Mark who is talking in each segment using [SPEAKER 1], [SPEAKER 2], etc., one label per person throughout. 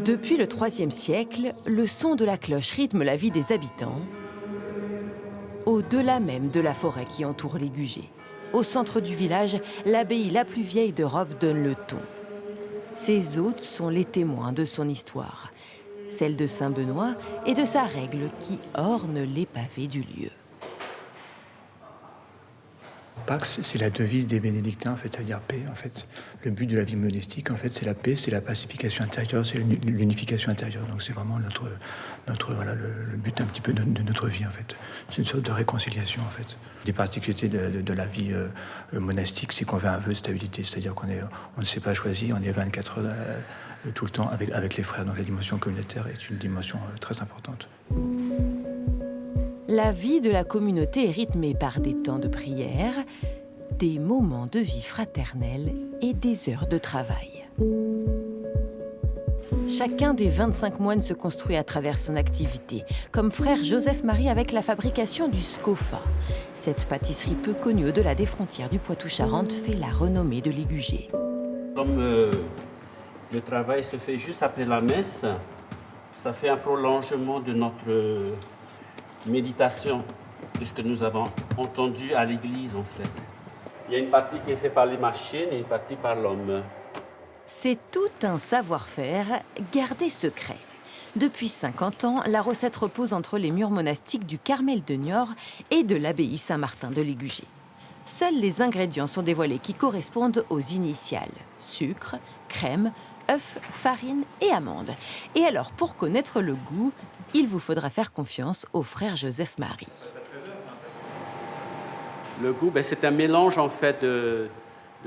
[SPEAKER 1] Depuis le IIIe siècle, le son de la cloche rythme la vie des habitants, au-delà même de la forêt qui entoure Ligugé. Au centre du village, l'abbaye la plus vieille d'Europe donne le ton. Ses hôtes sont les témoins de son histoire, celle de Saint-Benoît et de sa règle qui orne les pavés du lieu.
[SPEAKER 2] Pax, c'est la devise des bénédictins, en fait, c'est-à-dire paix. En fait, le but de la vie monastique, en fait, c'est la paix, c'est la pacification intérieure, c'est l'unification intérieure. Donc, c'est vraiment voilà, le but un petit peu de notre vie, en fait. C'est une sorte de réconciliation, en fait. Des particularités de la vie monastique, c'est qu'on veut un vœu de stabilité, c'est-à-dire qu'on ne s'est pas choisi, on est 24 heures tout le temps avec les frères. Donc, la dimension communautaire est une dimension très importante.
[SPEAKER 1] La vie de la communauté est rythmée par des temps de prière, des moments de vie fraternelle et des heures de travail. Chacun des 25 moines se construit à travers son activité, comme frère Joseph-Marie avec la fabrication du Scofa. Cette pâtisserie peu connue au-delà des frontières du Poitou-Charentes fait la renommée de Ligugé.
[SPEAKER 3] Comme le travail se fait juste après la messe, ça fait un prolongement de notre méditation, de ce que nous avons entendu à l'église en fait. Il y a une partie qui est faite par les machines et une partie par l'homme.
[SPEAKER 1] C'est tout un savoir-faire gardé secret. Depuis 50 ans, la recette repose entre les murs monastiques du Carmel de Niort et de l'abbaye Saint-Martin de Ligugé. Seuls les ingrédients sont dévoilés qui correspondent aux initiales. Sucre, crème, œufs, farine et amandes. Et alors, pour connaître le goût, il vous faudra faire confiance au frère Joseph-Marie.
[SPEAKER 3] Le goût, c'est un mélange en fait de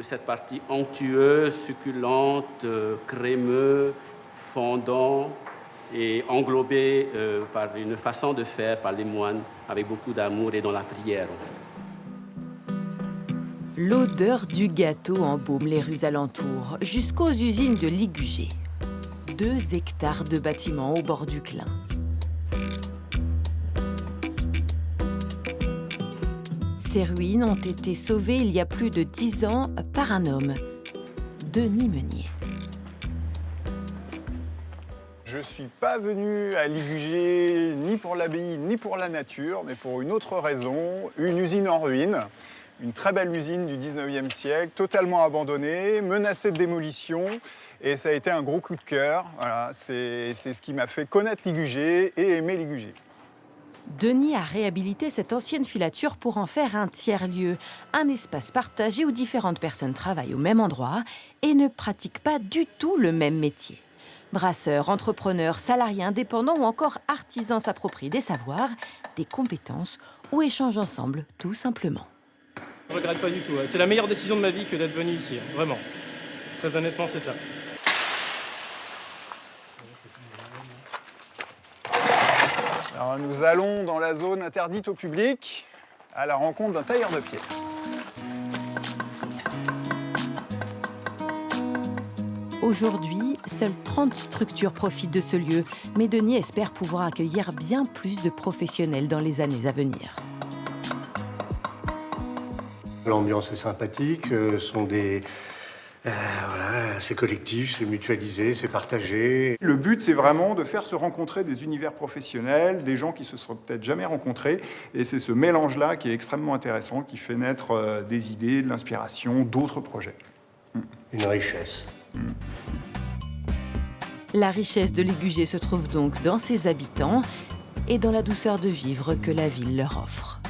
[SPEAKER 3] cette partie onctueuse, succulente, crémeux, fondant et englobé par une façon de faire par les moines avec beaucoup d'amour et dans la prière. En fait.
[SPEAKER 1] L'odeur du gâteau embaume les rues alentours, jusqu'aux usines de Ligugé. 2 hectares de bâtiments au bord du Clain. Ces ruines ont été sauvées il y a plus de 10 ans par un homme, Denis Meunier.
[SPEAKER 4] Je ne suis pas venu à Ligugé ni pour l'abbaye ni pour la nature, mais pour une autre raison, une usine en ruine. Une très belle usine du 19e siècle, totalement abandonnée, menacée de démolition. Et ça a été un gros coup de cœur. Voilà, c'est ce qui m'a fait connaître Ligugé et aimer Ligugé.
[SPEAKER 1] Denis a réhabilité cette ancienne filature pour en faire un tiers-lieu, un espace partagé où différentes personnes travaillent au même endroit et ne pratiquent pas du tout le même métier. Brasseurs, entrepreneurs, salariés indépendants ou encore artisans s'approprient des savoirs, des compétences ou échangent ensemble, tout simplement.
[SPEAKER 5] Je ne regrette pas du tout. C'est la meilleure décision de ma vie que d'être venu ici, vraiment. Très honnêtement, c'est ça.
[SPEAKER 4] Alors, nous allons dans la zone interdite au public, à la rencontre d'un tailleur de pierre.
[SPEAKER 1] Aujourd'hui, seules 30 structures profitent de ce lieu, mais Denis espère pouvoir accueillir bien plus de professionnels dans les années à venir.
[SPEAKER 6] L'ambiance est sympathique, c'est collectif, c'est mutualisé, c'est partagé.
[SPEAKER 4] Le but, c'est vraiment de faire se rencontrer des univers professionnels, des gens qui se sont peut-être jamais rencontrés. Et c'est ce mélange-là qui est extrêmement intéressant, qui fait naître des idées, de l'inspiration, d'autres projets.
[SPEAKER 6] Une richesse.
[SPEAKER 1] La richesse de Ligugé se trouve donc dans ses habitants et dans la douceur de vivre que la ville leur offre.